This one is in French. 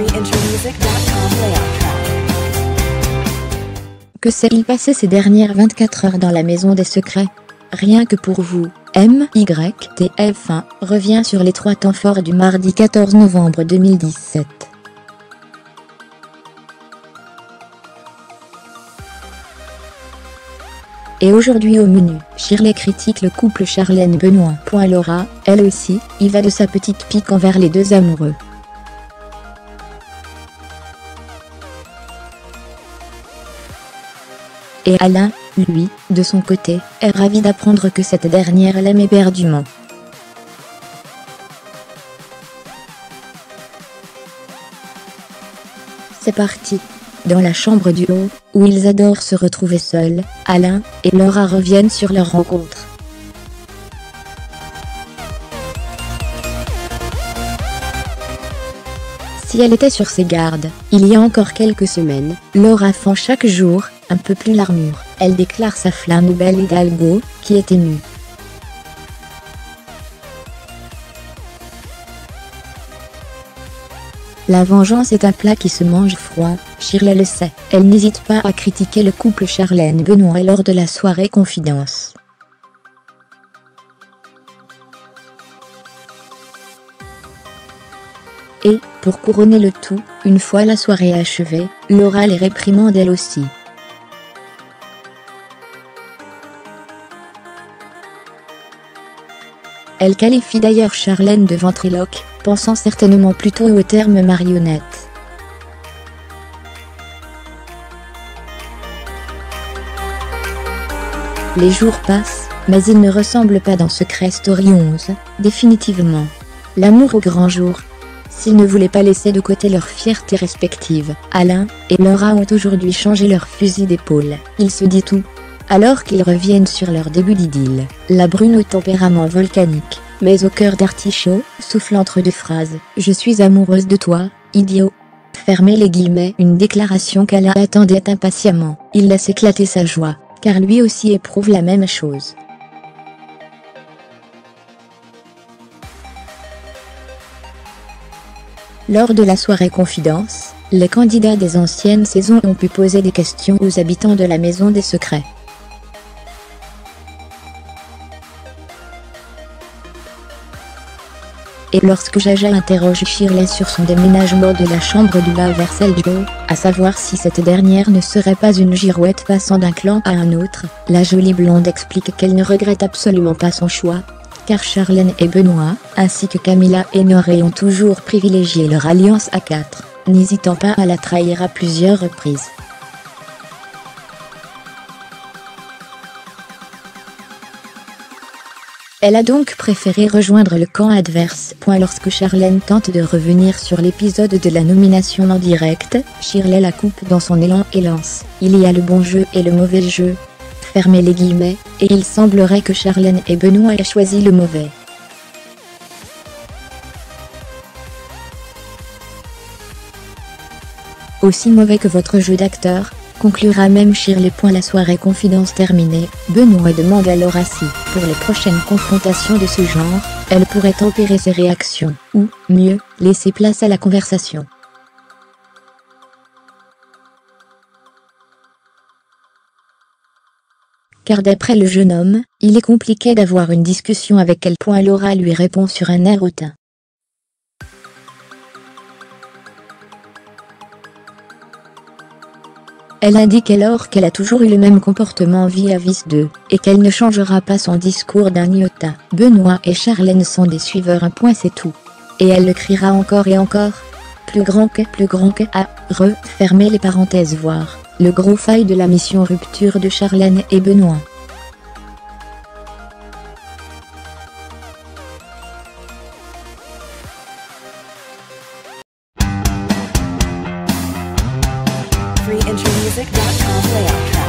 freeintermusic.com layout track. Que s'est-il passé ces dernières 24 heures dans la maison des secrets? Rien que pour vous, MYTF1 revient sur les 3 temps forts du mardi 14 novembre 2017. Et aujourd'hui au menu, Shirley critique le couple Charlène-Benoît. Laura, elle aussi, y va de sa petite pique envers les deux amoureux. Et Alain, lui, de son côté, est ravi d'apprendre que cette dernière l'aime éperdument. C'est parti. Dans la chambre du haut, où ils adorent se retrouver seuls, Alain et Laura reviennent sur leur rencontre. Si elle était sur ses gardes, il y a encore quelques semaines, Laura fend chaque jour un peu plus l'armure. Elle déclare sa flamme au bel Hidalgo, qui est ému. La vengeance est un plat qui se mange froid, Shirley le sait. Elle n'hésite pas à critiquer le couple Charlène-Benoît lors de la soirée confidence. Et, pour couronner le tout, une fois la soirée achevée, Laura les réprimande elle aussi. Elle qualifie d'ailleurs Charlène de ventriloque, pensant certainement plutôt au terme marionnette. Les jours passent, mais ils ne ressemblent pas dans Secret Story 11, définitivement. L'amour au grand jour. S'ils ne voulaient pas laisser de côté leur fierté respective, Alain et Laura ont aujourd'hui changé leur fusil d'épaule. Il se dit tout. Alors qu'ils reviennent sur leur début d'idylle, la brune au tempérament volcanique, mais au cœur d'artichaut, souffle entre deux phrases. « Je suis amoureuse de toi, idiot !» Fermez les guillemets. Une déclaration qu'Alain attendait impatiemment. Il laisse éclater sa joie, car lui aussi éprouve la même chose. Lors de la soirée confidence, les candidats des anciennes saisons ont pu poser des questions aux habitants de la maison des secrets. Et lorsque Jaja interroge Shirley sur son déménagement de la chambre du bas vers celle du haut, à savoir si cette dernière ne serait pas une girouette passant d'un clan à un autre, la jolie blonde explique qu'elle ne regrette absolument pas son choix, car Charlène et Benoît, ainsi que Camilla et Noré ont toujours privilégié leur alliance à 4, n'hésitant pas à la trahir à plusieurs reprises. Elle a donc préféré rejoindre le camp adverse. Lorsque Charlène tente de revenir sur l'épisode de la nomination en direct, Shirley la coupe dans son élan et lance « Il y a le bon jeu et le mauvais jeu ». Fermez les guillemets, et il semblerait que Charlène et Benoît aient choisi le mauvais. Aussi mauvais que votre jeu d'acteur, conclura même Shirley. La soirée confidence terminée, Benoît demande à Laura si, pour les prochaines confrontations de ce genre, elle pourrait tempérer ses réactions, ou, mieux, laisser place à la conversation. Car d'après le jeune homme, il est compliqué d'avoir une discussion avec elle. Laura lui répond sur un air hautain. Elle indique alors qu'elle a toujours eu le même comportement vis-à-vis d'eux, et qu'elle ne changera pas son discours d'un iota. Benoît et Charlène sont des suiveurs, c'est tout. Et elle le criera encore et encore. Plus grand que, fermez les parenthèses. Voir le gros faille de la mission rupture de Charlène et Benoît. freeintermusic.com layout track.